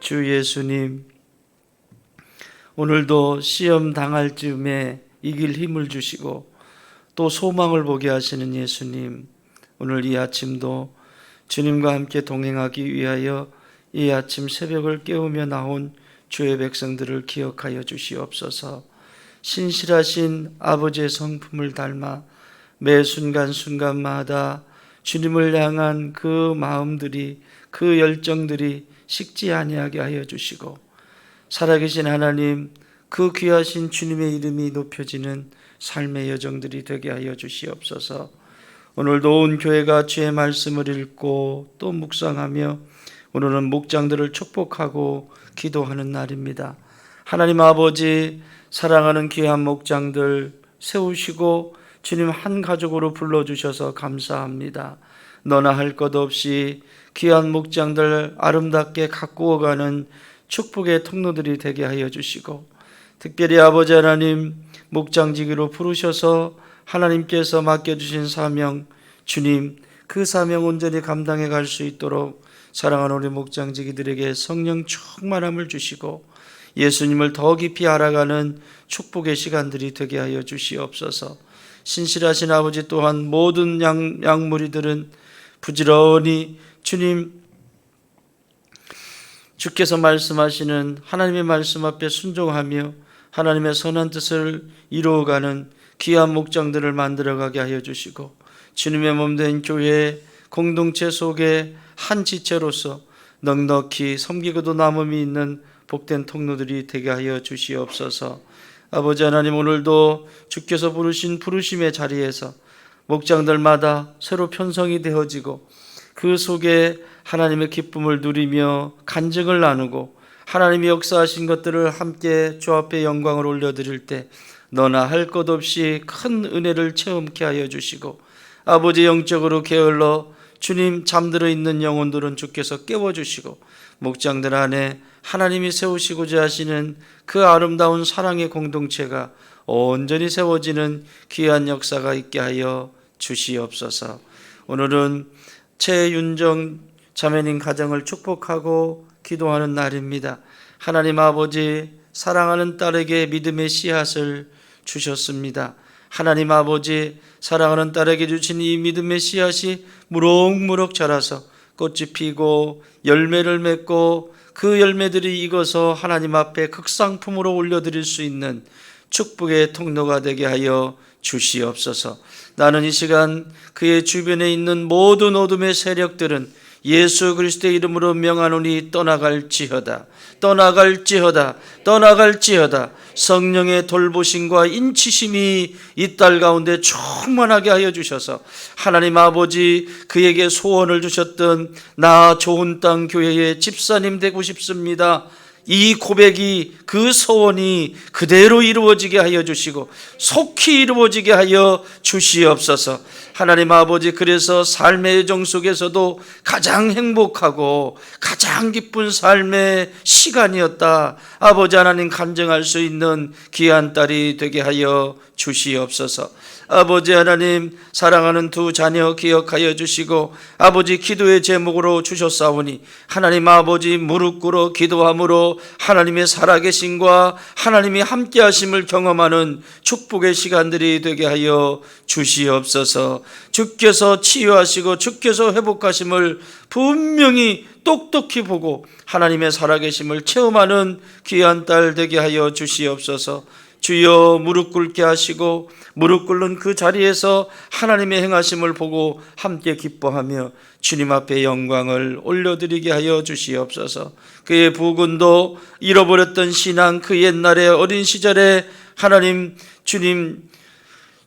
주 예수님, 오늘도 시험 당할 즈음에 이길 힘을 주시고 또 소망을 보게 하시는 예수님, 오늘 이 아침도 주님과 함께 동행하기 위하여 이 아침 새벽을 깨우며 나온 주의 백성들을 기억하여 주시옵소서. 신실하신 아버지의 성품을 닮아 매 순간순간마다 주님을 향한 그 마음들이, 그 열정들이 식지 아니하게 하여 주시고, 살아계신 하나님, 그 귀하신 주님의 이름이 높여지는 삶의 여정들이 되게 하여 주시옵소서. 오늘도 온 교회가 주의 말씀을 읽고 또 묵상하며 오늘은 목장들을 축복하고 기도하는 날입니다. 하나님 아버지, 사랑하는 귀한 목장들 세우시고 주님 한 가족으로 불러주셔서 감사합니다. 너나 할 것 없이 귀한 목장들 아름답게 가꾸어가는 축복의 통로들이 되게 하여 주시고, 특별히 아버지 하나님, 목장지기로 부르셔서 하나님께서 맡겨주신 사명, 주님 그 사명 온전히 감당해 갈 수 있도록 사랑하는 우리 목장지기들에게 성령 충만함을 주시고 예수님을 더 깊이 알아가는 축복의 시간들이 되게 하여 주시옵소서. 신실하신 아버지, 또한 모든 양무리들은 부지런히 주님, 주께서 말씀하시는 하나님의 말씀 앞에 순종하며 하나님의 선한 뜻을 이루어가는 귀한 목장들을 만들어가게 하여 주시고, 주님의 몸된 교회 공동체 속에 한 지체로서 넉넉히 섬기고도 남음이 있는 복된 통로들이 되게 하여 주시옵소서. 아버지 하나님, 오늘도 주께서 부르신 부르심의 자리에서 목장들마다 새로 편성이 되어지고 그 속에 하나님의 기쁨을 누리며 간증을 나누고 하나님이 역사하신 것들을 함께 주 앞에 영광을 올려드릴 때 너나 할 것 없이 큰 은혜를 체험케 하여 주시고, 아버지 영적으로 게을러 주님 잠들어 있는 영혼들은 주께서 깨워주시고 목장들 안에 하나님이 세우시고자 하시는 그 아름다운 사랑의 공동체가 온전히 세워지는 귀한 역사가 있게 하여 주시옵소서. 오늘은 최윤정 자매님 가정을 축복하고 기도하는 날입니다. 하나님 아버지, 사랑하는 딸에게 믿음의 씨앗을 주셨습니다. 하나님 아버지, 사랑하는 딸에게 주신 이 믿음의 씨앗이 무럭무럭 자라서 꽃이 피고 열매를 맺고 그 열매들이 익어서 하나님 앞에 극상품으로 올려드릴 수 있는 축복의 통로가 되게 하여 주시옵소서. 나는 이 시간 그의 주변에 있는 모든 어둠의 세력들은 예수 그리스도의 이름으로 명하노니 떠나갈지어다, 떠나갈지어다, 떠나갈지어다. 성령의 돌보심과 인치심이 이 딸 가운데 충만하게 하여 주셔서 하나님 아버지, 그에게 소원을 주셨던 나 좋은 땅 교회의 집사님 되고 싶습니다, 이 고백이, 그 소원이 그대로 이루어지게 하여 주시고 속히 이루어지게 하여 주시옵소서. 하나님 아버지, 그래서 삶의 여정 속에서도 가장 행복하고 가장 기쁜 삶의 시간이었다, 아버지 하나님 간증할 수 있는 귀한 딸이 되게 하여 주시옵소서. 아버지 하나님, 사랑하는 두 자녀 기억하여 주시고 아버지, 기도의 제목으로 주셨사오니 하나님 아버지, 무릎 꿇어 기도함으로 하나님의 살아계심과 하나님이 함께하심을 경험하는 축복의 시간들이 되게 하여 주시옵소서. 주께서 치유하시고 주께서 회복하심을 분명히 똑똑히 보고 하나님의 살아계심을 체험하는 귀한 딸 되게 하여 주시옵소서. 주여, 무릎 꿇게 하시고 무릎 꿇는 그 자리에서 하나님의 행하심을 보고 함께 기뻐하며 주님 앞에 영광을 올려드리게 하여 주시옵소서. 그의 부군도 잃어버렸던 신앙, 그 옛날의 어린 시절에 하나님 주님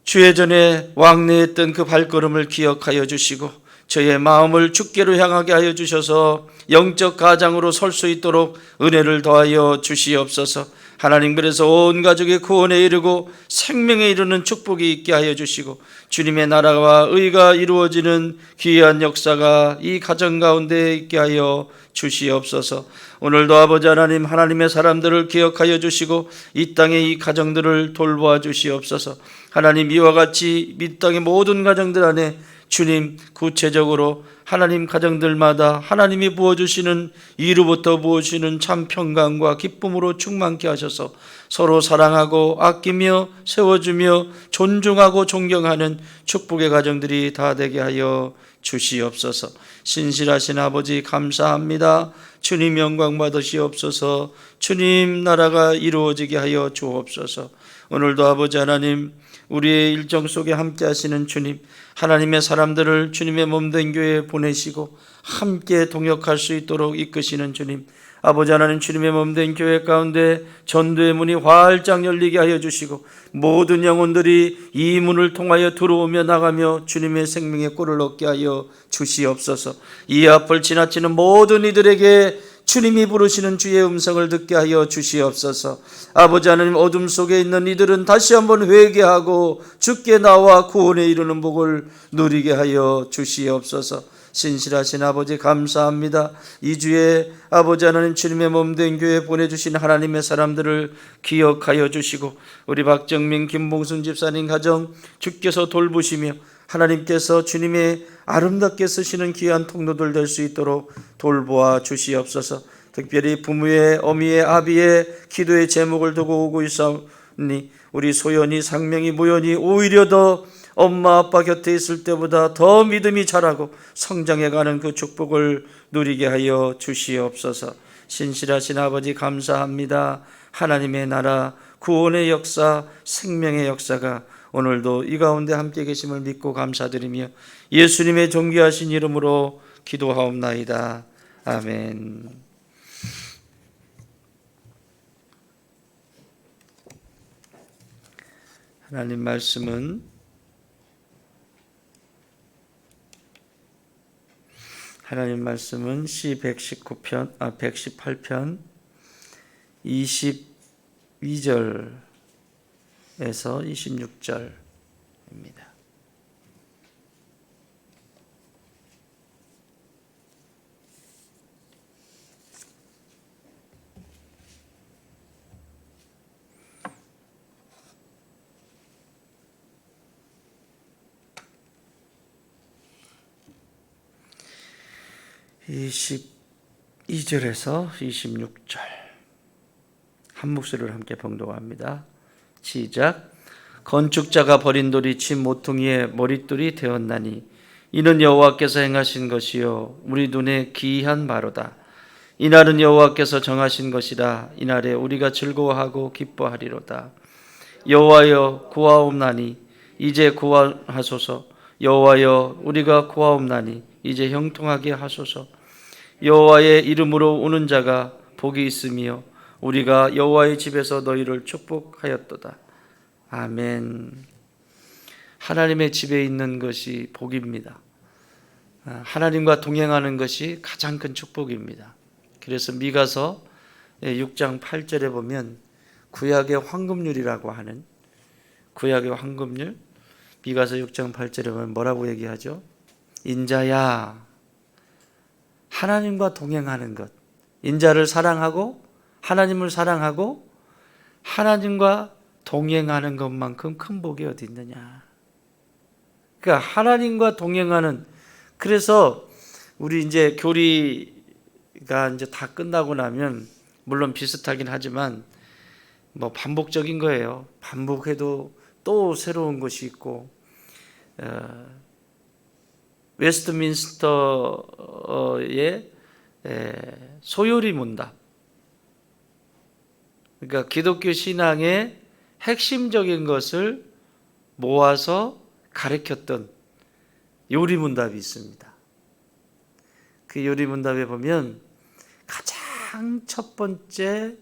주의 전에 왕래했던 그 발걸음을 기억하여 주시고 저의 마음을 주께로 향하게 하여 주셔서 영적 가장으로 설 수 있도록 은혜를 더하여 주시옵소서. 하나님, 그래서 온 가족의 구원에 이르고 생명에 이르는 축복이 있게 하여 주시고 주님의 나라와 의가 이루어지는 귀한 역사가 이 가정 가운데 있게 하여 주시옵소서. 오늘도 아버지 하나님, 하나님의 사람들을 기억하여 주시고 이 땅의 이 가정들을 돌보아 주시옵소서. 하나님, 이와 같이 이 땅의 모든 가정들 안에 주님, 구체적으로 하나님 가정들마다 하나님이 부어주시는 이로부터 부어주시는 참 평강과 기쁨으로 충만케 하셔서 서로 사랑하고 아끼며 세워주며 존중하고 존경하는 축복의 가정들이 다 되게 하여 주시옵소서. 신실하신 아버지 감사합니다. 주님 영광 받으시옵소서. 주님 나라가 이루어지게 하여 주옵소서. 오늘도 아버지 하나님, 우리의 일정 속에 함께 하시는 주님, 하나님의 사람들을 주님의 몸된 교회에 보내시고 함께 동역할 수 있도록 이끄시는 주님, 아버지 하나님, 주님의 몸된 교회 가운데 전도의 문이 활짝 열리게 하여 주시고 모든 영혼들이 이 문을 통하여 들어오며 나가며 주님의 생명의 꼴을 얻게 하여 주시옵소서. 이 앞을 지나치는 모든 이들에게 주님이 부르시는 주의 음성을 듣게 하여 주시옵소서. 아버지 하나님, 어둠 속에 있는 이들은 다시 한번 회개하고 주께 나와 구원에 이르는 복을 누리게 하여 주시옵소서. 신실하신 아버지 감사합니다. 이 주에 아버지 하나님, 주님의 몸된 교회에 보내주신 하나님의 사람들을 기억하여 주시고 우리 박정민 김봉순 집사님 가정 주께서 돌보시며 하나님께서 주님의 아름답게 쓰시는 귀한 통로들 될 수 있도록 돌보아 주시옵소서. 특별히 부모의, 어미의, 아비의 기도의 제목을 두고 오고 있사오니 우리 소연이, 상명이, 모연이 오히려 더 엄마 아빠 곁에 있을 때보다 더 믿음이 자라고 성장해가는 그 축복을 누리게 하여 주시옵소서. 신실하신 아버지 감사합니다. 하나님의 나라, 구원의 역사, 생명의 역사가 오늘도 이 가운데 함께 계심을 믿고 감사드리며 예수님의 존귀하신 이름으로 기도하옵나이다. 아멘. 하나님 말씀은 시 118편 22절에서 26절입니다. 이 22절에서 26절 한 목소리로 함께 봉독합니다. 시작. 건축자가 버린 돌이 친 모퉁이의 머릿돌이 되었나니 이는 여호와께서 행하신 것이요 우리 눈에 기이한 바로다. 이날은 여호와께서 정하신 것이라. 이날에 우리가 즐거워하고 기뻐하리로다. 여호와여 구하옵나니 이제 구하소서. 여호와여 우리가 구하옵나니 이제 형통하게 하소서. 여호와의 이름으로 오는 자가 복이 있으며 우리가 여호와의 집에서 너희를 축복하였도다. 아멘. 하나님의 집에 있는 것이 복입니다. 하나님과 동행하는 것이 가장 큰 축복입니다. 그래서 미가서 6장 8절에 보면 구약의 황금률이라고 하는 구약의 황금률, 미가서 6장 8절에 보면 뭐라고 얘기하죠? 인자야, 하나님과 동행하는 것, 인자를 사랑하고 하나님을 사랑하고 하나님과 동행하는 것만큼 큰 복이 어디 있느냐. 그러니까 하나님과 동행하는, 그래서 우리 이제 교리가 이제 다 끝나고 나면 물론 비슷하긴 하지만 뭐 반복적인 거예요. 반복해도 또 새로운 것이 있고, 웨스트민스터의 소요리 문답, 그러니까 기독교 신앙의 핵심적인 것을 모아서 가르쳤던 요리문답이 있습니다. 그 요리문답에 보면 가장 첫 번째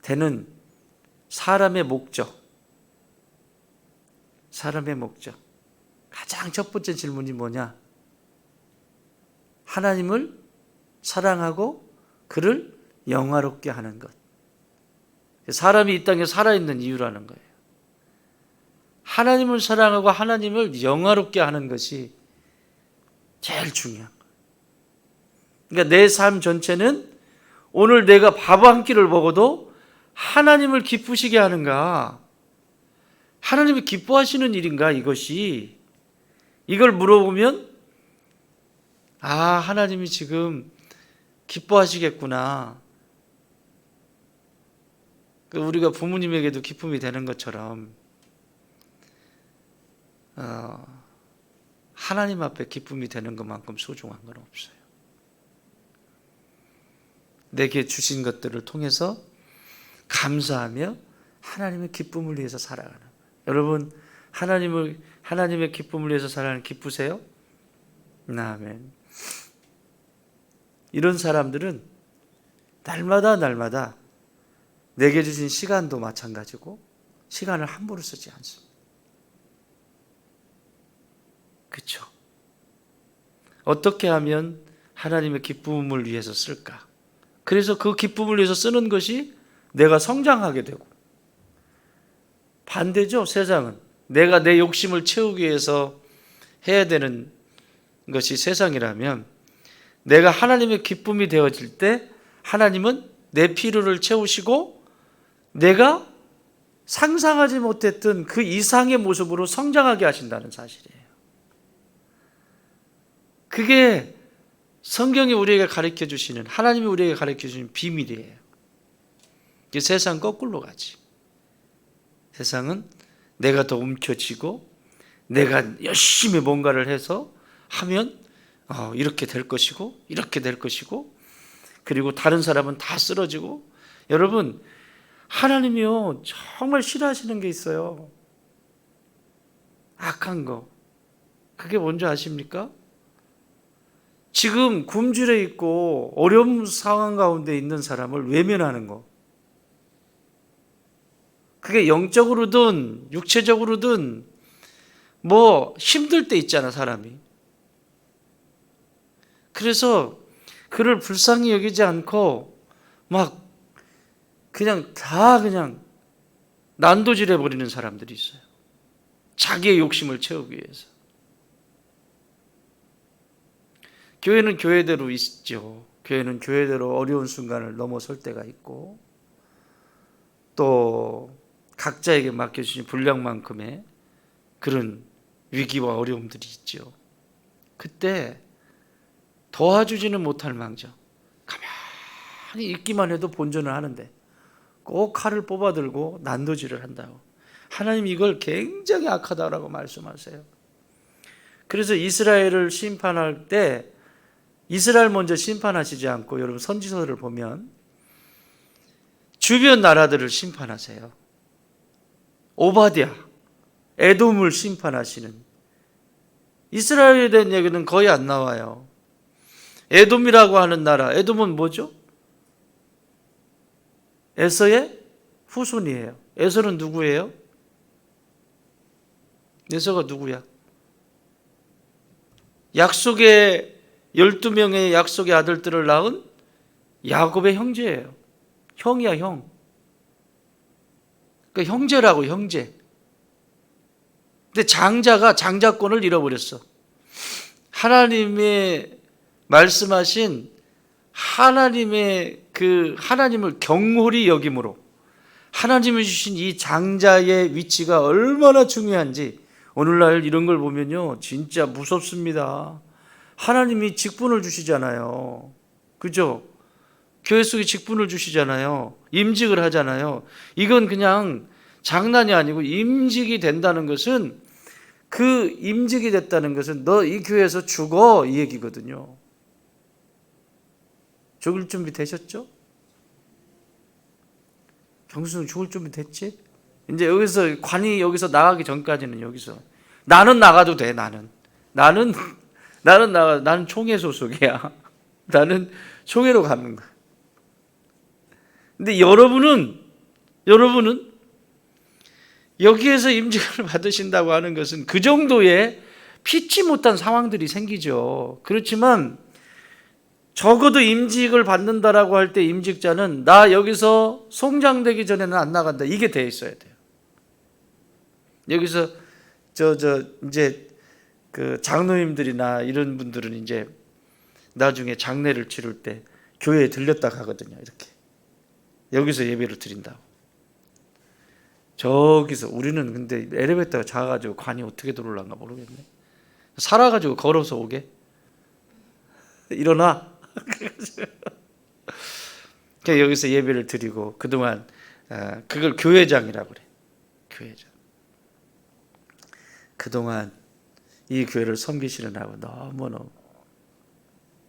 되는 사람의 목적, 가장 첫 번째 질문이 뭐냐? 하나님을 사랑하고 그를 영화롭게 하는 것. 사람이 이 땅에 살아있는 이유라는 거예요. 하나님을 사랑하고 하나님을 영화롭게 하는 것이 제일 중요한 거예요. 그러니까 내 삶 전체는 오늘 내가 밥 한 끼를 먹어도 하나님을 기쁘시게 하는가, 하나님이 기뻐하시는 일인가, 이것이 이걸 물어보면 하나님이 지금 기뻐하시겠구나. 우리가 부모님에게도 기쁨이 되는 것처럼 하나님 앞에 기쁨이 되는 것만큼 소중한 건 없어요. 내게 주신 것들을 통해서 감사하며 하나님의 기쁨을 위해서 살아가는 거예요. 여러분, 하나님의 기쁨을 위해서 살아가는 기쁘세요? 아멘. 이런 사람들은 날마다 내게 주신 시간도 마찬가지고 시간을 함부로 쓰지 않습니다. 그렇죠? 어떻게 하면 하나님의 기쁨을 위해서 쓸까? 그래서 그 기쁨을 위해서 쓰는 것이 내가 성장하게 되고, 반대죠. 세상은 내가 내 욕심을 채우기 위해서 해야 되는 것이 세상이라면, 내가 하나님의 기쁨이 되어질 때 하나님은 내 필요를 채우시고 내가 상상하지 못했던 그 이상의 모습으로 성장하게 하신다는 사실이에요. 그게 성경이 우리에게 가르쳐 주시는, 하나님이 우리에게 가르쳐 주시는 비밀이에요. 세상 거꾸로 가지. 세상은 내가 더 움켜쥐고 내가 열심히 뭔가를 해서 하면 이렇게 될 것이고 이렇게 될 것이고, 그리고 다른 사람은 다 쓰러지고. 여러분, 하나님이요 정말 싫어하시는 게 있어요. 악한 거. 그게 뭔지 아십니까? 지금 굶주려 있고 어려운 상황 가운데 있는 사람을 외면하는 거. 그게 영적으로든 육체적으로든 힘들 때 있잖아, 사람이. 그래서 그를 불쌍히 여기지 않고 그냥 난도질해 버리는 사람들이 있어요. 자기의 욕심을 채우기 위해서. 교회는 교회대로 있죠. 교회는 교회대로 어려운 순간을 넘어설 때가 있고, 또 각자에게 맡겨주신 분량만큼의 그런 위기와 어려움들이 있죠. 그때 도와주지는 못할 망정 가만히 있기만 해도 본전을 하는데 꼭 칼을 뽑아들고 난도질을 한다고. 하나님 이걸 굉장히 악하다라고 말씀하세요. 그래서 이스라엘을 심판할 때 이스라엘 먼저 심판하시지 않고, 여러분 선지서를 보면 주변 나라들을 심판하세요. 오바댜, 에돔을 심판하시는, 이스라엘에 대한 얘기는 거의 안 나와요. 에돔이라고 하는 나라, 에돔은 뭐죠? 에서의 후손이에요. 에서는 누구예요? 에서가 누구야? 약속의 12명의 약속의 아들들을 낳은 야곱의 형제예요. 형이야, 형. 그러니까 형제라고, 형제. 근데 장자가 장자권을 잃어버렸어. 하나님의 말씀하신 하나님의 하나님을 경홀히 여김으로 하나님이 주신 이 장자의 위치가 얼마나 중요한지 오늘날 이런 걸 보면요 진짜 무섭습니다. 하나님이 직분을 주시잖아요. 그죠? 교회 속에 직분을 주시잖아요. 임직을 하잖아요. 이건 그냥 장난이 아니고 임직이 된다는 것은, 그 임직이 됐다는 것은 너 이 교회에서 죽어 이 얘기거든요. 죽을 준비 되셨죠? 경수는 죽을 준비 됐지? 이제 여기서 관이 여기서 나가기 전까지는 여기서 나는 나가도 돼. 나는 총회 소속이야. 나는 총회로 가는 거야. 근데 여러분은 여기에서 임직을 받으신다고 하는 것은 그 정도의 피치 못한 상황들이 생기죠. 그렇지만 적어도 임직을 받는다라고 할 때 임직자는 나 여기서 송장되기 전에는 안 나간다. 이게 돼 있어야 돼요. 여기서 이제 그 장로님들이나 이런 분들은 이제 나중에 장례를 치를 때 교회에 들렸다 가거든요. 이렇게 여기서 예배를 드린다고. 저기서 우리는 근데 엘리베이터가 작아가지고 관이 어떻게 들어올란가 모르겠네. 살아가지고 걸어서 오게? 일어나. 그러니까 여기서 예배를 드리고 그동안 그걸 교회장이라고 그래. 교회장. 그동안 이 교회를 섬기시느라고 너무너무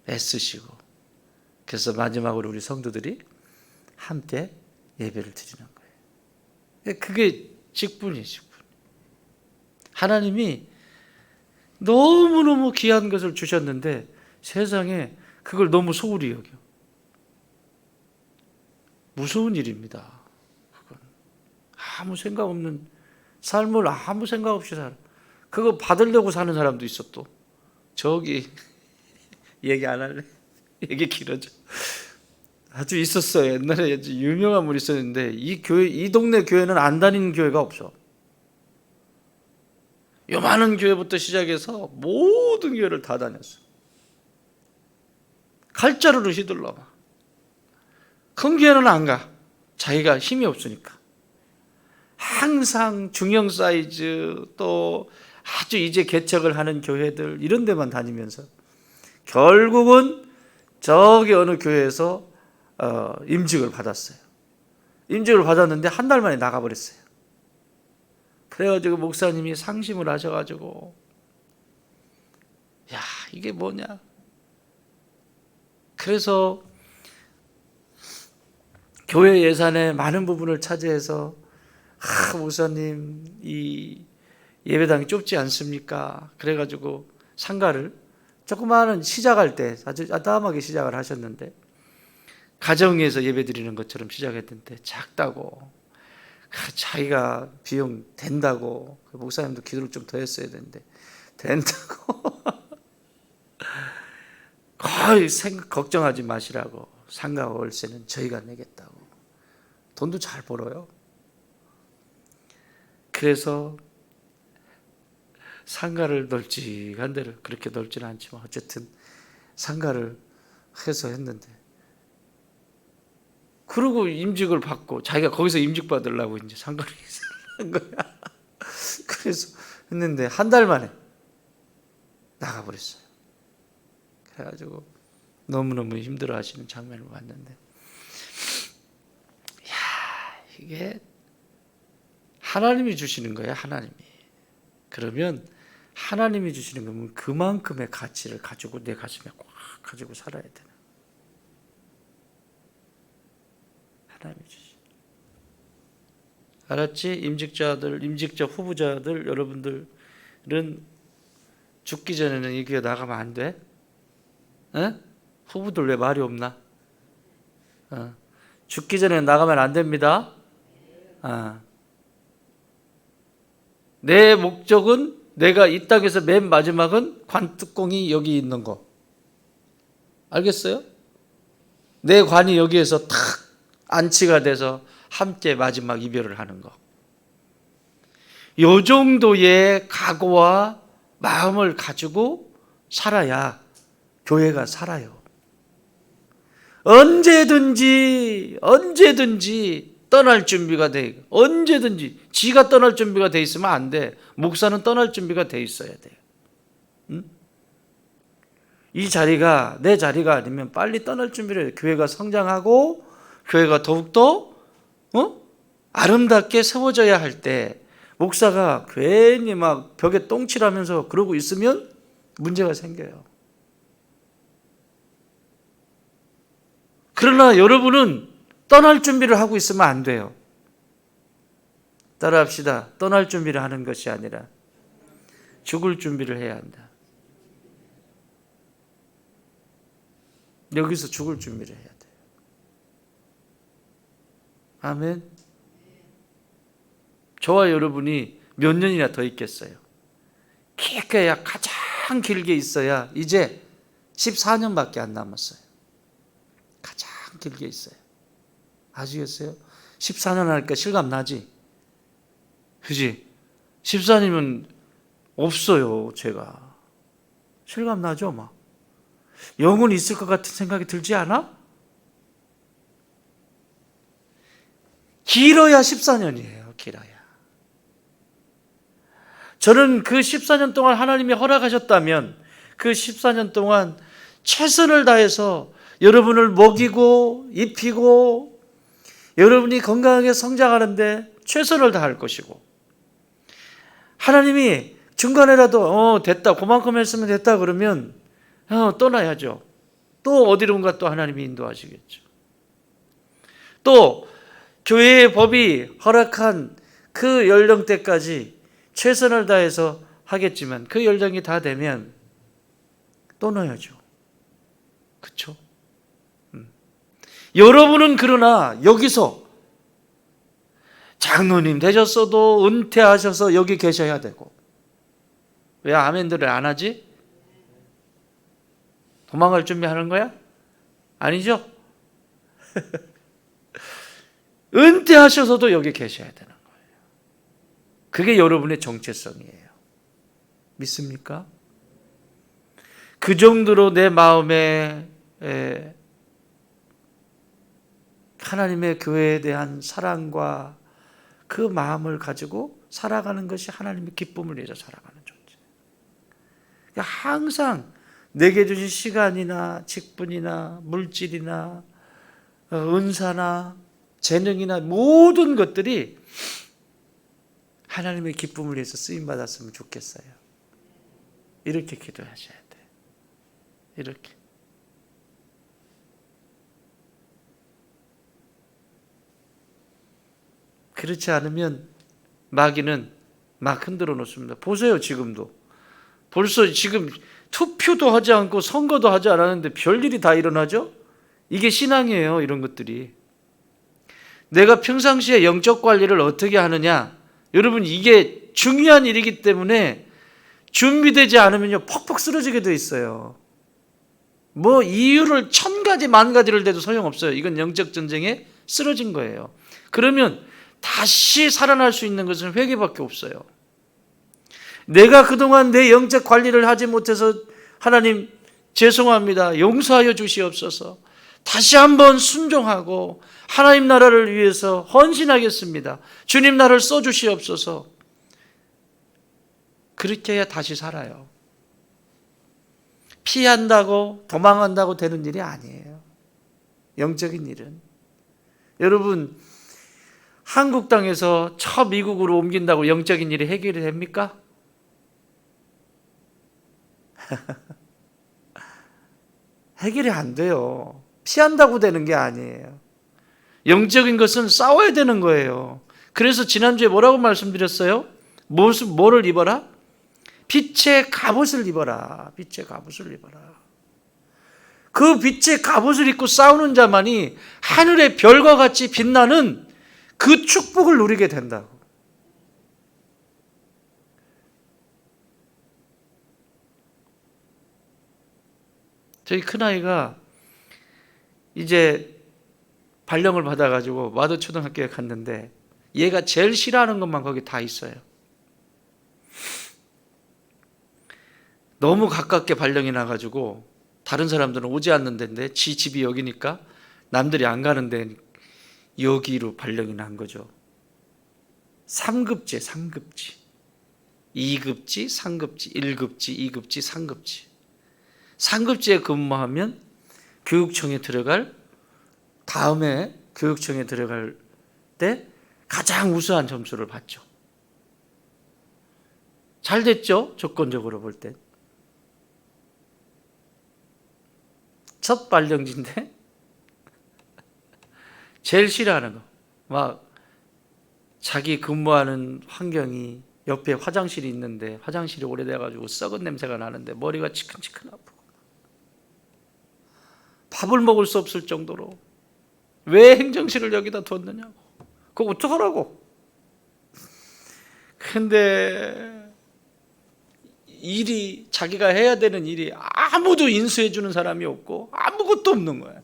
애쓰시고 그래서 마지막으로 우리 성도들이 함께 예배를 드리는 거예요. 그게 직분이에요. 직분. 하나님이 너무너무 귀한 것을 주셨는데 세상에 그걸 너무 소홀히 여겨. 무서운 일입니다. 그건 아무 생각 없는 삶을 아무 생각 없이 살아. 그거 받으려고 사는 사람도 있어. 또 저기 얘기 안 할래? 얘기 길어져. 아주 있었어요. 옛날에 아주 유명한 분이 있었는데 이 교회, 이 동네 교회는 안 다니는 교회가 없어. 요만한 교회부터 시작해서 모든 교회를 다 다녔어. 칼자루로 휘둘러 막. 큰 교회는 안 가. 자기가 힘이 없으니까. 항상 중형 사이즈 또 아주 이제 개척을 하는 교회들 이런 데만 다니면서 결국은 저기 어느 교회에서 임직을 받았어요. 임직을 받았는데 한 달 만에 나가버렸어요. 그래가지고 목사님이 상심을 하셔가지고 야 이게 뭐냐. 그래서 교회 예산의 많은 부분을 차지해서 목사님 이 예배당이 좁지 않습니까? 그래가지고 상가를 조그마한 시작할 때 아주 아담하게 시작을 하셨는데 가정에서 예배 드리는 것처럼 시작했는데 작다고 자기가 비용 된다고 목사님도 기도를 좀 더 했어야 되는데 된다고 거의 걱정하지 마시라고 상가 월세는 저희가 내겠다고 돈도 잘 벌어요. 그래서 상가를 널찍한 데를 그렇게 넓지는 않지만 어쨌든 상가를 해서 했는데 그러고 임직을 받고 자기가 거기서 임직 받으려고 이제 상가를 한 거야. 그래서 했는데 한 달 만에 나가버렸어요. 그래가지고 너무너무 힘들어 하시는 장면을 봤는데 야 이게 하나님이 주시는 거예요. 하나님이. 그러면 하나님이 주시는 거면 그만큼의 가치를 가지고 내 가슴에 꽉 가지고 살아야 되는 하나님이 주시. 알았지? 임직자들, 임직자 후보자들 여러분들은 죽기 전에는 이 교회 나가면 안 돼? 에? 후보들 왜 말이 없나? 죽기 전에 나가면 안 됩니다. 내 목적은 내가 이 땅에서 맨 마지막은 관뚜껑이 여기 있는 거. 알겠어요? 내 관이 여기에서 탁 안치가 돼서 함께 마지막 이별을 하는 거. 이 정도의 각오와 마음을 가지고 살아야 교회가 살아요. 언제든지 떠날 준비가 돼. 언제든지 지가 떠날 준비가 돼 있으면 안 돼. 목사는 떠날 준비가 돼 있어야 돼요. 응? 이 자리가 내 자리가 아니면 빨리 떠날 준비를 해요. 교회가 성장하고 교회가 더욱더 아름답게 세워져야 할 때 목사가 괜히 막 벽에 똥칠하면서 그러고 있으면 문제가 생겨요. 그러나 여러분은 떠날 준비를 하고 있으면 안 돼요. 따라합시다. 떠날 준비를 하는 것이 아니라 죽을 준비를 해야 한다. 여기서 죽을 준비를 해야 돼요. 아멘. 저와 여러분이 몇 년이나 더 있겠어요? 기껏해야 가장 길게 있어야 이제 14년밖에 안 남았어요. 가장 길게 있어요. 아시겠어요? 14년 하니까 실감 나지? 그지? 14년이면 없어요, 제가. 실감 나죠, 막. 영혼이 있을 것 같은 생각이 들지 않아? 길어야 14년이에요, 길어야. 저는 그 14년 동안 하나님이 허락하셨다면 그 14년 동안 최선을 다해서 여러분을 먹이고 입히고 여러분이 건강하게 성장하는데 최선을 다할 것이고, 하나님이 중간에라도 됐다, 그만큼 했으면 됐다 그러면 떠나야죠. 또 어디론가 또 하나님이 인도하시겠죠. 또 교회의 법이 허락한 그 연령대까지 최선을 다해서 하겠지만 그 연령이 다 되면 떠나야죠. 그렇죠? 여러분은 그러나 여기서 장로님 되셨어도 은퇴하셔서 여기 계셔야 되고, 왜 아멘들을 안 하지? 도망갈 준비하는 거야? 아니죠? 은퇴하셔서도 여기 계셔야 되는 거예요. 그게 여러분의 정체성이에요. 믿습니까? 그 정도로 내 마음에 하나님의 교회에 대한 사랑과 그 마음을 가지고 살아가는 것이 하나님의 기쁨을 위해서 살아가는 존재. 그러니까 항상 내게 주신 시간이나 직분이나 물질이나 은사나 재능이나 모든 것들이 하나님의 기쁨을 위해서 쓰임받았으면 좋겠어요. 이렇게 기도하셔야 돼. 이렇게. 그렇지 않으면 마귀는 막 흔들어 놓습니다. 보세요, 지금도. 벌써 지금 투표도 하지 않고 선거도 하지 않았는데 별일이 다 일어나죠? 이게 신앙이에요, 이런 것들이. 내가 평상시에 영적 관리를 어떻게 하느냐, 여러분 이게 중요한 일이기 때문에 준비되지 않으면요 퍽퍽 쓰러지게 돼 있어요. 뭐 이유를 1000가지 만가지를 대도 소용없어요. 이건 영적 전쟁에 쓰러진 거예요. 그러면 다시 살아날 수 있는 것은 회개밖에 없어요. 내가 그동안 내 영적 관리를 하지 못해서 하나님 죄송합니다, 용서하여 주시옵소서, 다시 한번 순종하고 하나님 나라를 위해서 헌신하겠습니다, 주님 나를 써주시옵소서. 그렇게 해야 다시 살아요. 피한다고 도망한다고 되는 일이 아니에요. 영적인 일은. 여러분, 한국 땅에서 저 미국으로 옮긴다고 영적인 일이 해결이 됩니까? 해결이 안 돼요. 피한다고 되는 게 아니에요. 영적인 것은 싸워야 되는 거예요. 그래서 지난주에 뭐라고 말씀드렸어요? 뭐를 입어라? 빛의 갑옷을 입어라. 빛의 갑옷을 입어라. 그 빛의 갑옷을 입고 싸우는 자만이 하늘의 별과 같이 빛나는 그 축복을 누리게 된다고. 저희 큰아이가 이제 발령을 받아가지고 와도 초등학교에 갔는데 얘가 제일 싫어하는 것만 거기 다 있어요. 너무 가깝게 발령이 나가지고 다른 사람들은 오지 않는 데인데 지 집이 여기니까 남들이 안 가는 데 여기로 발령이 난 거죠. 3급제, 3급지. 2급지, 3급지, 1급지, 2급지, 3급지. 3급지에 근무하면 교육청에 들어갈, 다음에 교육청에 들어갈 때 가장 우수한 점수를 받죠. 잘 됐죠? 조건적으로 볼 때. 첫 발령지인데 제일 싫어하는 거, 막 자기 근무하는 환경이 옆에 화장실이 있는데 화장실이 오래돼가지고 썩은 냄새가 나는데 머리가 치근치근 아프고 밥을 먹을 수 없을 정도로 왜 행정실을 여기다 뒀느냐고, 그거 어떡하라고. 근데 일이, 자기가 해야 되는 일이 아무도 인수해 주는 사람이 없고 아무것도 없는 거야.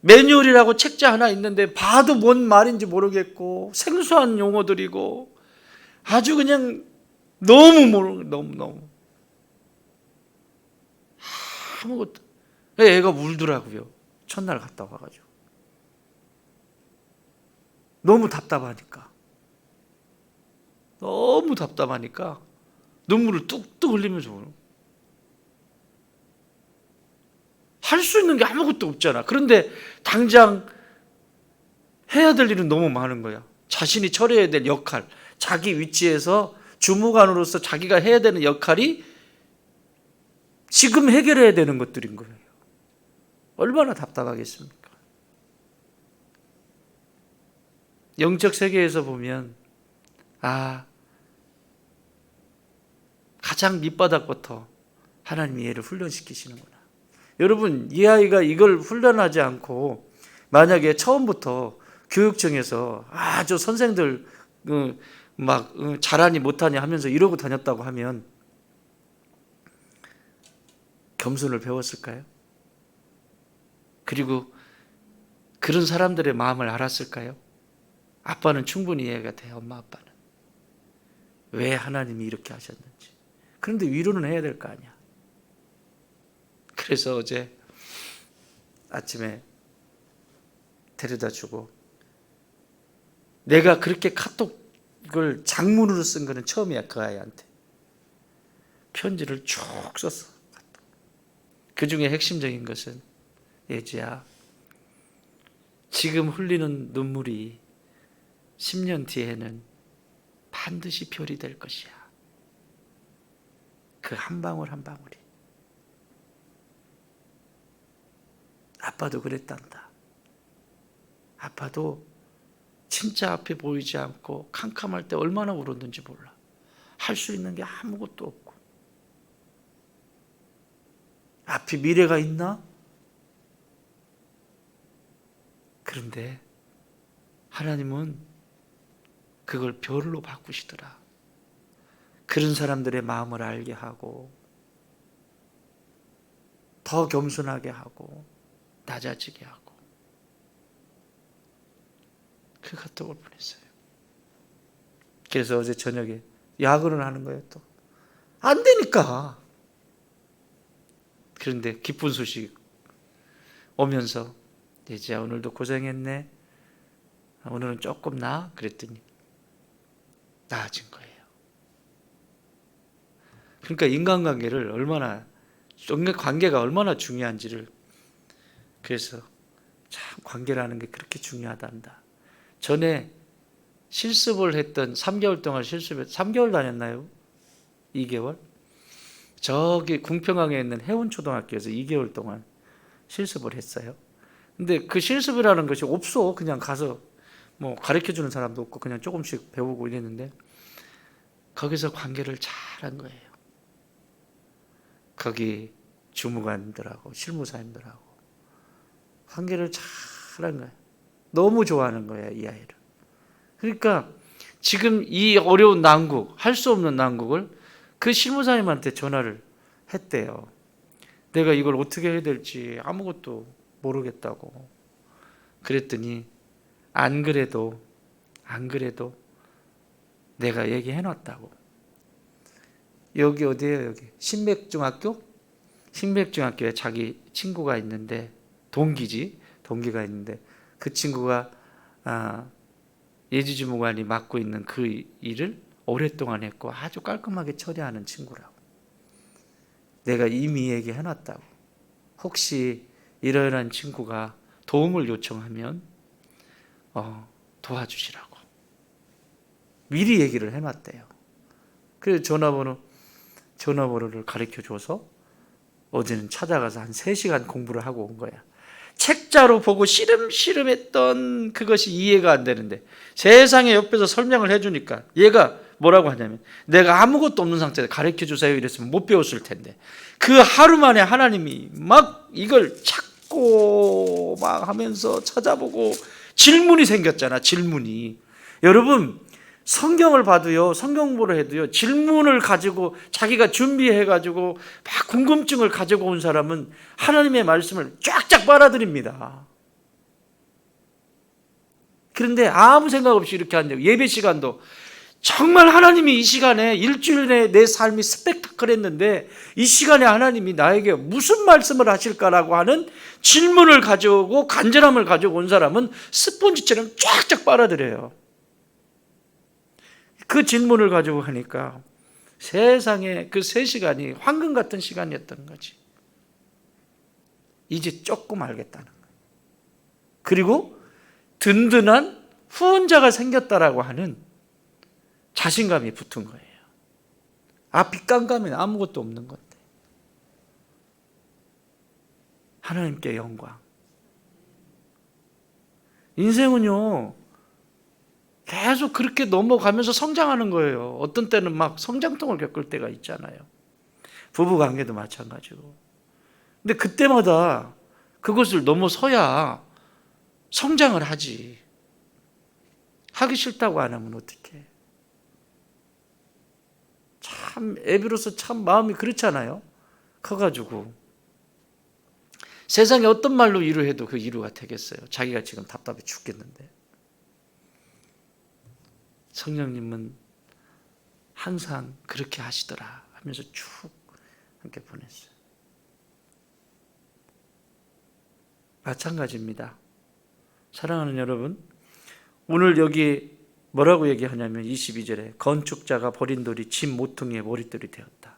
매뉴얼이라고 책자 하나 있는데 봐도 뭔 말인지 모르겠고 생소한 용어들이고 아주 그냥 너무 아무것도. 애가 울더라고요. 첫날 갔다 와가지고 너무 답답하니까. 너무 답답하니까 눈물을 뚝뚝 흘리면서 할 수 있는 게 아무것도 없잖아. 그런데 당장 해야 될 일은 너무 많은 거야. 자신이 처리해야 될 역할, 자기 위치에서 주무관으로서 자기가 해야 되는 역할이 지금 해결해야 되는 것들인 거예요. 얼마나 답답하겠습니까? 영적 세계에서 보면 가장 밑바닥부터 하나님이 얘를 훈련시키시는구나. 여러분, 이 아이가 이걸 훈련하지 않고 만약에 처음부터 교육청에서 아주 선생들 잘하니 못하니 하면서 이러고 다녔다고 하면 겸손을 배웠을까요? 그리고 그런 사람들의 마음을 알았을까요? 아빠는 충분히 이해가 돼요. 엄마 아빠는 왜 하나님이 이렇게 하셨는지. 그런데 위로는 해야 될 거 아니야. 그래서 어제 아침에 데려다 주고, 내가 그렇게 카톡을 장문으로 쓴 거는 처음이야. 그 아이한테 편지를 쭉 썼어. 그 중에 핵심적인 것은, 예지야, 지금 흘리는 눈물이 10년 뒤에는 반드시 별이 될 것이야. 그 한 방울 한 방울이. 아빠도 그랬단다. 아빠도 진짜 앞에 보이지 않고 캄캄할 때 얼마나 울었는지 몰라. 할 수 있는 게 아무것도 없고. 앞이 미래가 있나? 그런데 하나님은 그걸 별로 바꾸시더라. 그런 사람들의 마음을 알게 하고, 더 겸손하게 하고, 낮아지게 하고. 그 카톡을 보냈어요. 그래서 어제 저녁에 야근을 하는 거예요. 또 안 되니까. 그런데 기쁜 소식 오면서, 예지야, 오늘도 고생했네. 오늘은 조금 나아? 그랬더니 나아진 거예요. 그러니까 인간관계를 관계가 얼마나 중요한지를, 그래서 참 관계라는 게 그렇게 중요하단다. 전에 실습을 했던 3개월 동안 3개월 다녔나요? 2개월? 저기 궁평항에 있는 해운초등학교에서 2개월 동안 실습을 했어요. 근데 그 실습이라는 것이 없어. 그냥 가서 가르쳐주는 사람도 없고 그냥 조금씩 배우고 이랬는데, 거기서 관계를 잘한 거예요. 거기 주무관들하고 실무사님들하고 관계를 잘한 거예요. 너무 좋아하는 거예요, 이 아이를. 그러니까 지금 이 어려운 난국, 할 수 없는 난국을 그 실무사님한테 전화를 했대요. 내가 이걸 어떻게 해야 될지 아무것도 모르겠다고. 그랬더니 안 그래도 내가 얘기해놨다고. 여기 어디예요? 여기 신백중학교? 신백중학교에 자기 친구가 있는데, 동기가 있는데, 그 친구가 예지주무관이 맡고 있는 그 일을 오랫동안 했고 아주 깔끔하게 처리하는 친구라고. 내가 이미 얘기해놨다고. 혹시 이러이러한 친구가 도움을 요청하면 도와주시라고 미리 얘기를 해놨대요. 그래서 전화번호를 가르쳐줘서 어제는 찾아가서 한 3시간 공부를 하고 온 거야. 책자로 보고 시름시름했던 그것이 이해가 안 되는데, 세상에 옆에서 설명을 해주니까 얘가 뭐라고 하냐면, 내가 아무것도 없는 상태에서 가르쳐주세요 이랬으면 못 배웠을 텐데, 그 하루 만에 하나님이 막 이걸 찾고 막 하면서 찾아보고 질문이 생겼잖아. 질문이. 여러분, 성경을 봐도요, 성경 공부를 해도요, 질문을 가지고 자기가 준비해가지고 막 궁금증을 가지고 온 사람은 하나님의 말씀을 쫙쫙 빨아들입니다. 그런데 아무 생각 없이 이렇게 한대요. 예배 시간도 정말 하나님이 이 시간에, 일주일 내에 내 삶이 스펙타클했는데 이 시간에 하나님이 나에게 무슨 말씀을 하실까라고 하는 질문을 가져오고 간절함을 가지고 온 사람은 스폰지처럼 쫙쫙 빨아들여요. 그 질문을 가지고 하니까 세상에 그 3시간이 황금 같은 시간이었던 거지. 이제 조금 알겠다는 거예요. 그리고 든든한 후원자가 생겼다라고 하는 자신감이 붙은 거예요. 빚 깜깜이는 아무것도 없는 건데. 하나님께 영광. 인생은요, 계속 그렇게 넘어가면서 성장하는 거예요. 어떤 때는 막 성장통을 겪을 때가 있잖아요. 부부 관계도 마찬가지고. 근데 그때마다 그것을 넘어서야 성장을 하지. 하기 싫다고 안 하면 어떡해. 참 애비로서 참 마음이 그렇잖아요. 커가지고 세상에 어떤 말로 위로해도 그 위로가 되겠어요. 자기가 지금 답답해 죽겠는데. 성령님은 항상 그렇게 하시더라 하면서 쭉 함께 보냈어요. 마찬가지입니다. 사랑하는 여러분, 오늘 여기 뭐라고 얘기하냐면 22절에 건축자가 버린 돌이 집 모퉁이의 머릿돌이 되었다.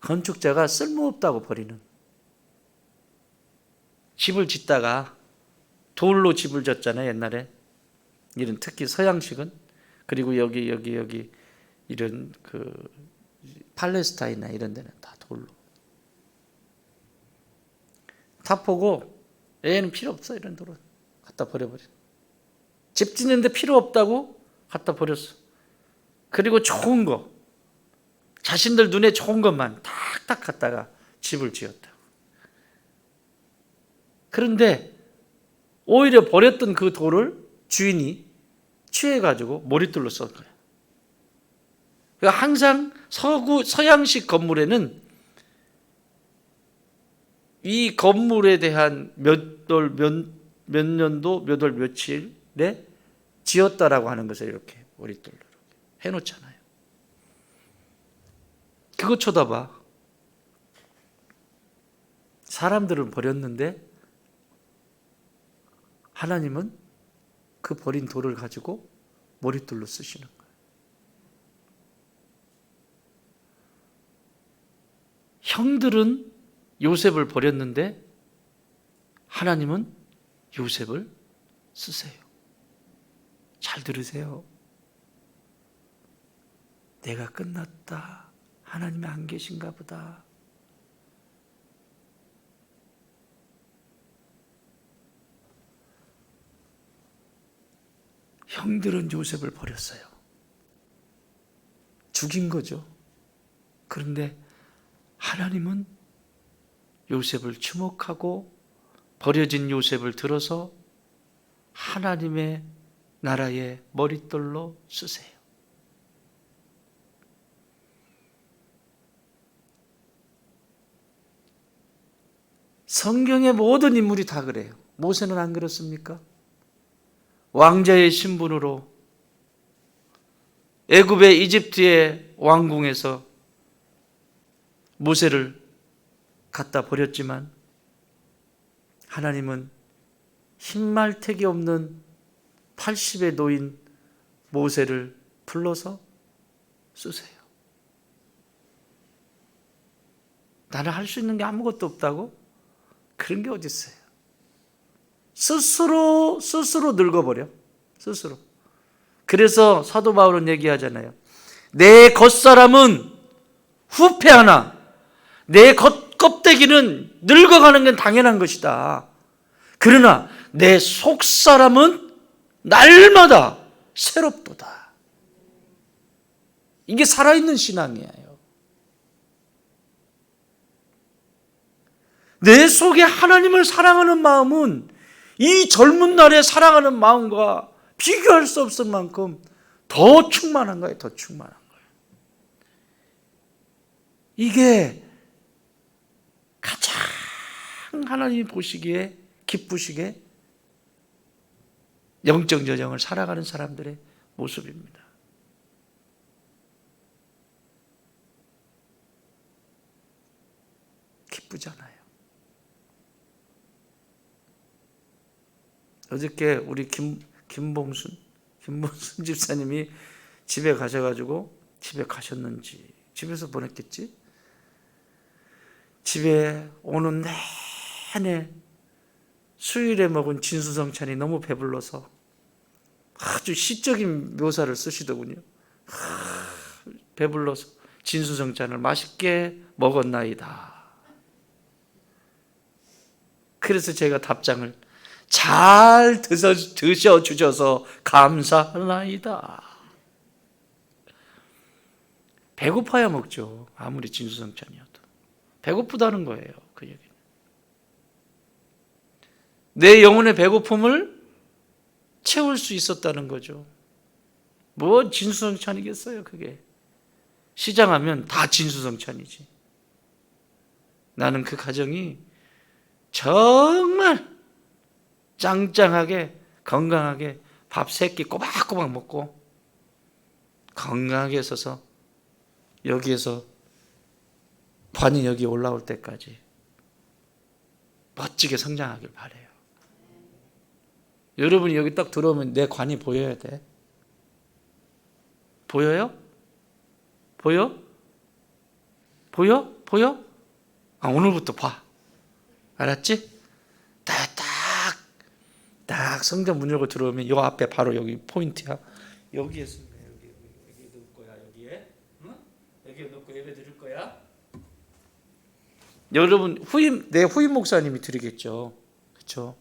건축자가 쓸모없다고 버리는, 집을 짓다가 돌로 집을 짓잖아요. 옛날에 이런 특히 서양식은. 그리고 여기 이런 그 팔레스타인이나 이런 데는 다 돌로. 다 보고 얘는 필요 없어, 이런 돌은 갖다 버려버려. 집 짓는데 필요 없다고 갖다 버렸어. 그리고 좋은 거, 자신들 눈에 좋은 것만 탁탁 갖다가 집을 지었다고. 그런데 오히려 버렸던 그 돌을 주인이 취해가지고 머릿돌로 썼 거예요. 그러니까 항상 서양식 건물에는 이 건물에 대한 몇 년도, 몇 월, 며칠에 지었다라고 하는 것을 이렇게 머릿돌로 이렇게 해놓잖아요. 그거 쳐다봐. 사람들은 버렸는데 하나님은 그 버린 돌을 가지고 머릿돌로 쓰시는 거예요. 형들은 요셉을 버렸는데 하나님은 요셉을 쓰세요. 잘 들으세요. 내가 끝났다. 하나님이 안 계신가 보다. 형들은 요셉을 버렸어요. 죽인 거죠. 그런데 하나님은 요셉을 주목하고 버려진 요셉을 들어서 하나님의 나라의 머릿돌로 쓰세요. 성경의 모든 인물이 다 그래요. 모세는 안 그렇습니까? 왕자의 신분으로 애굽의 이집트의 왕궁에서 모세를 갖다 버렸지만 하나님은 흰말택이 없는 80의 노인 모세를 불러서 쓰세요. 나는 할 수 있는 게 아무것도 없다고? 그런 게 어디 있어요? 스스로 늙어버려. 스스로. 그래서 사도 바울은 얘기하잖아요. 내 겉사람은 후패하나 내 겉껍데기는 늙어가는 건 당연한 것이다. 그러나 내 속사람은 날마다 새롭도다. 이게 살아있는 신앙이에요. 내 속에 하나님을 사랑하는 마음은 이 젊은 날에 사랑하는 마음과 비교할 수 없을 만큼 더 충만한 거예요. 더 충만한 거예요. 이게 가장 하나님이 보시기에 기쁘시게 영적 여정을 살아가는 사람들의 모습입니다. 기쁘잖아요. 어저께 우리 김봉순 무슨 집사님이 집에 가셔가지고, 집에 가셨는지 집에서 보냈겠지. 집에 오는 내내 수요일에 먹은 진수성찬이 너무 배불러서 아주 시적인 묘사를 쓰시더군요. 배불러서 진수성찬을 맛있게 먹었나이다. 그래서 제가 답장을 잘 드셔주셔서 감사하나이다. 배고파야 먹죠. 아무리 진수성찬이어도. 배고프다는 거예요. 그 얘기는. 내 영혼의 배고픔을 채울 수 있었다는 거죠. 뭐 진수성찬이겠어요, 그게. 시장하면 다 진수성찬이지. 나는 그 가정이 정말 짱짱하게 건강하게 밥 3끼 꼬박꼬박 먹고 건강하게 있어서 여기에서 관이 여기 올라올 때까지 멋지게 성장하길 바라요. 여러분이 여기 딱 들어오면 내 관이 보여야 돼. 보여요? 보여? 보여? 보여? 오늘부터 봐. 알았지? 딱 성전 문 열고 들어오면 요 앞에 바로 여기 포인트야. 여기에서 여기 넣을 거야. 여기에, 응? 여기에 넣고 예배 드릴 거야. 여러분 내 후임 목사님이 드리겠죠. 그렇죠?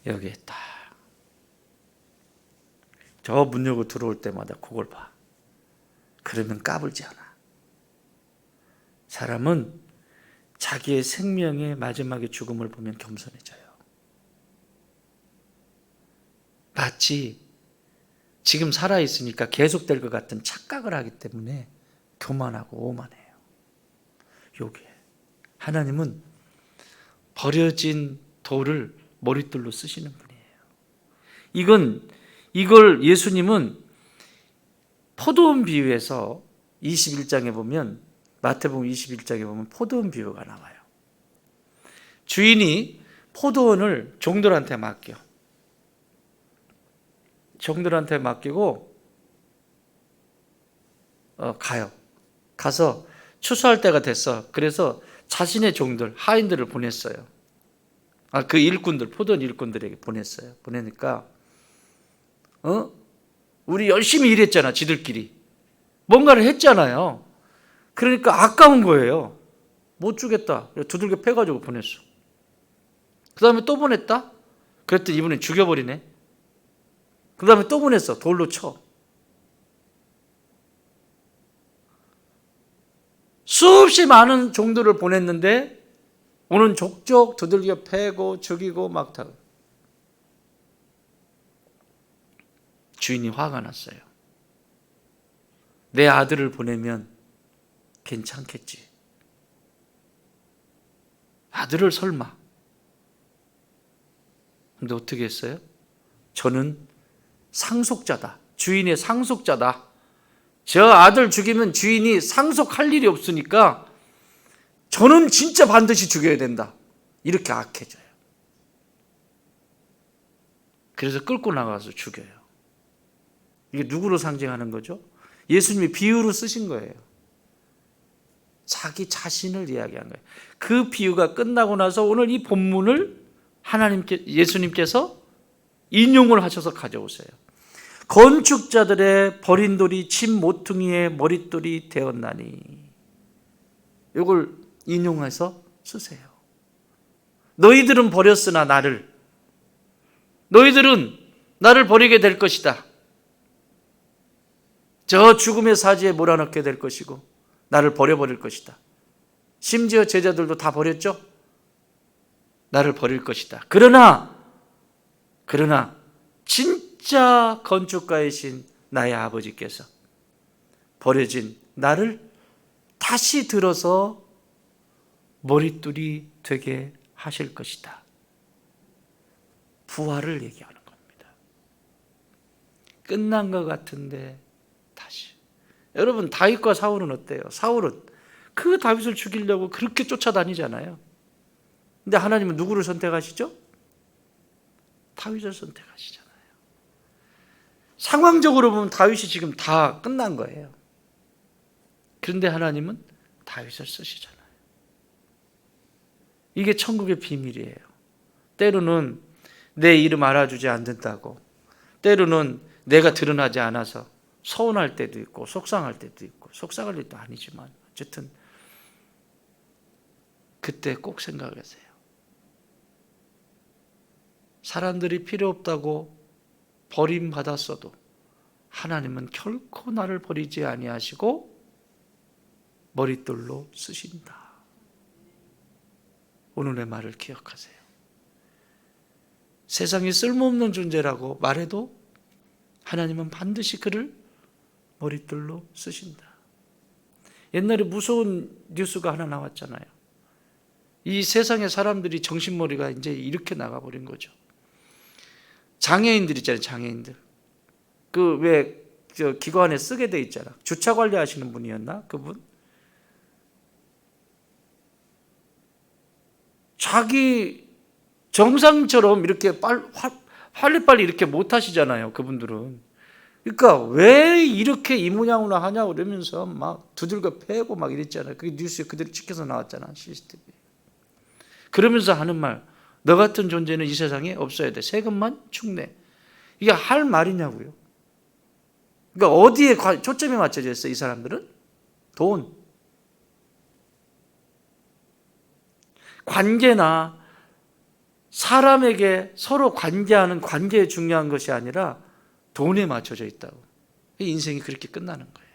여기에 딱 저 문 열고 들어올 때마다 그걸 봐. 그러면 까불지 않아. 사람은 자기의 생명의 마지막에 죽음을 보면 겸손해져요. 마치 지금 살아있으니까 계속될 것 같은 착각을 하기 때문에 교만하고 오만해요. 요게 하나님은 버려진 돌을 머릿돌로 쓰시는 분이에요. 이걸 예수님은 포도원 비유에서 21장에 보면, 마태복음 21장에 보면 포도원 비유가 나와요. 주인이 포도원을 종들한테 맡겨. 종들한테 맡기고 가요. 가서 추수할 때가 됐어. 그래서 자신의 종들, 하인들을 보냈어요. 그 일꾼들, 포도원 일꾼들에게 보냈어요. 보내니까 우리 열심히 일했잖아. 지들끼리 뭔가를 했잖아요. 그러니까 아까운 거예요. 못 주겠다. 두들겨 패가지고 보냈어. 그 다음에 또 보냈다. 그랬더니 이분은 죽여버리네. 그 다음에 또 보냈어. 돌로 쳐. 수없이 많은 종들을 보냈는데 오는 족족 두들겨 패고 죽이고 막 다. 주인이 화가 났어요. 내 아들을 보내면 괜찮겠지. 아들을 설마. 근데 어떻게 했어요? 저는 상속자다. 주인의 상속자다. 저 아들 죽이면 주인이 상속할 일이 없으니까 저는 진짜 반드시 죽여야 된다. 이렇게 악해져요. 그래서 끌고 나가서 죽여요. 이게 누구로 상징하는 거죠? 예수님이 비유로 쓰신 거예요. 자기 자신을 이야기한 거예요. 그 비유가 끝나고 나서 오늘 이 본문을 예수님께서 인용을 하셔서 가져오세요. 건축자들의 버린 돌이 집 모퉁이의 머릿돌이 되었나니. 이걸 인용해서 쓰세요. 너희들은 버렸으나 너희들은 나를 버리게 될 것이다. 저 죽음의 사지에 몰아넣게 될 것이고 나를 버려버릴 것이다. 심지어 제자들도 다 버렸죠? 나를 버릴 것이다. 그러나 진짜 건축가이신 나의 아버지께서 버려진 나를 다시 들어서 머릿돌이 되게 하실 것이다. 부활을 얘기하는 겁니다. 끝난 것 같은데 다시. 여러분 다윗과 사울은 어때요? 사울은 그 다윗을 죽이려고 그렇게 쫓아다니잖아요. 근데 하나님은 누구를 선택하시죠? 다윗을 선택하시잖아요. 상황적으로 보면 다윗이 지금 다 끝난 거예요. 그런데 하나님은 다윗을 쓰시잖아요. 이게 천국의 비밀이에요. 때로는 내 이름 알아주지 않는다고, 때로는 내가 드러나지 않아서 서운할 때도 있고 속상할 때도 있고, 속상할 일도 아니지만 어쨌든 그때 꼭 생각하세요. 사람들이 필요 없다고 버림받았어도 하나님은 결코 나를 버리지 아니하시고 머릿돌로 쓰신다. 오늘의 말을 기억하세요. 세상에 쓸모없는 존재라고 말해도 하나님은 반드시 그를 머릿돌로 쓰신다. 옛날에 무서운 뉴스가 하나 나왔잖아요. 이 세상의 사람들이 정신머리가 이제 이렇게 나가버린 거죠. 장애인들 있잖아요, 장애인들. 그 왜 기관에 쓰게 돼 있잖아. 주차 관리하시는 분이었나? 그분? 자기 정상처럼 이렇게 빨리빨리 이렇게 못 하시잖아요, 그분들은. 그러니까 왜 이렇게 이 모양으로 하냐고 그러면서 막 두들겨 패고 막 이랬잖아요. 그게 뉴스에 그대로 찍혀서 나왔잖아, CCTV. 그러면서 하는 말, 너 같은 존재는 이 세상에 없어야 돼. 세금만 축내. 이게 할 말이냐고요. 그러니까 어디에 초점이 맞춰져 있어, 이 사람들은? 돈. 관계나 사람에게 서로 관계하는 관계에 중요한 것이 아니라 돈에 맞춰져 있다고. 인생이 그렇게 끝나는 거예요.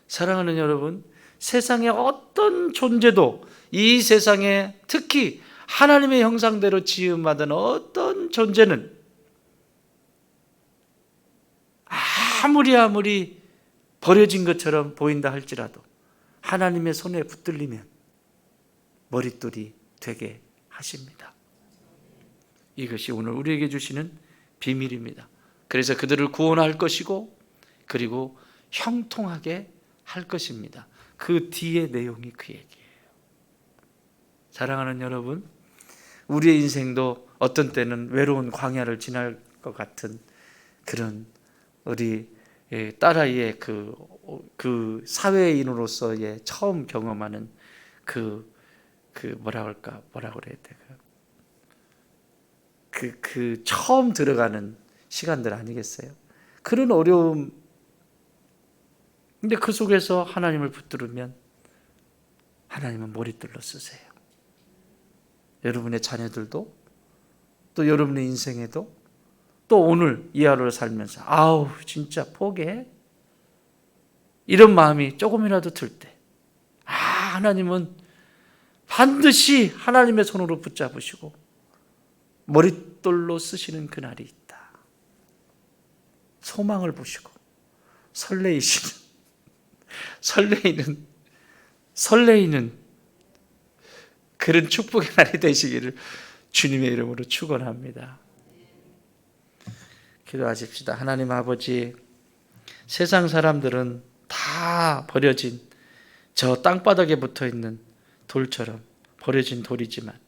사랑하는 여러분, 세상의 어떤 존재도, 이 세상에 특히 하나님의 형상대로 지음받은 어떤 존재는 아무리 버려진 것처럼 보인다 할지라도 하나님의 손에 붙들리면 머릿돌이 되게 하십니다. 이것이 오늘 우리에게 주시는 비밀입니다. 그래서 그들을 구원할 것이고 그리고 형통하게 할 것입니다. 그 뒤의 내용이 그 얘기예요. 사랑하는 여러분, 우리의 인생도 어떤 때는 외로운 광야를 지날 것 같은 그런 우리 딸아이의 그 사회인으로서의 처음 경험하는 뭐라 그래야 돼? 그 처음 들어가는 시간들 아니겠어요? 그런 어려움. 근데 그 속에서 하나님을 붙들으면 하나님은 머릿돌로 쓰세요. 여러분의 자녀들도, 또 여러분의 인생에도, 또 오늘 이 하루를 살면서 아우 진짜 포기해? 이런 마음이 조금이라도 들 때, 하나님은 반드시 하나님의 손으로 붙잡으시고 머릿돌로 쓰시는 그날이 있다. 소망을 보시고 설레이는 그런 축복의 날이 되시기를 주님의 이름으로 축원합니다. 기도하십시다. 하나님 아버지, 세상 사람들은 다 버려진 저 땅바닥에 붙어있는 돌처럼 버려진 돌이지만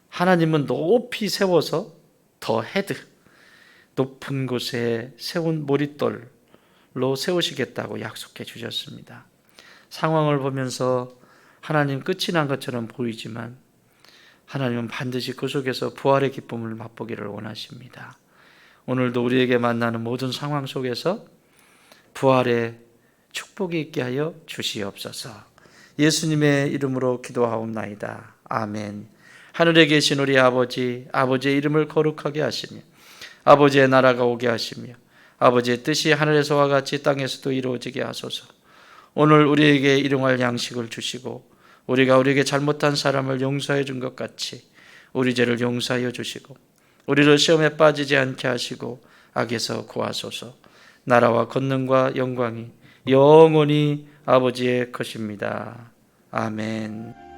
하나님은 높이 세워서 더 헤드, 높은 곳에 세운 머릿돌로 세우시겠다고 약속해 주셨습니다. 상황을 보면서 하나님 끝이 난 것처럼 보이지만 하나님은 반드시 그 속에서 부활의 기쁨을 맛보기를 원하십니다. 오늘도 우리에게 만나는 모든 상황 속에서 부활의 축복이 있게 하여 주시옵소서. 예수님의 이름으로 기도하옵나이다. 아멘. 하늘에 계신 우리 아버지, 아버지의 이름을 거룩하게 하시며 아버지의 나라가 오게 하시며 아버지의 뜻이 하늘에서와 같이 땅에서도 이루어지게 하소서. 오늘 우리에게 일용할 양식을 주시고 우리가 우리에게 잘못한 사람을 용서해 준 것 같이 우리 죄를 용서하여 주시고 우리를 시험에 빠지지 않게 하시고 악에서 구하소서. 나라와 권능과 영광이 영원히 아버지의 것입니다. 아멘.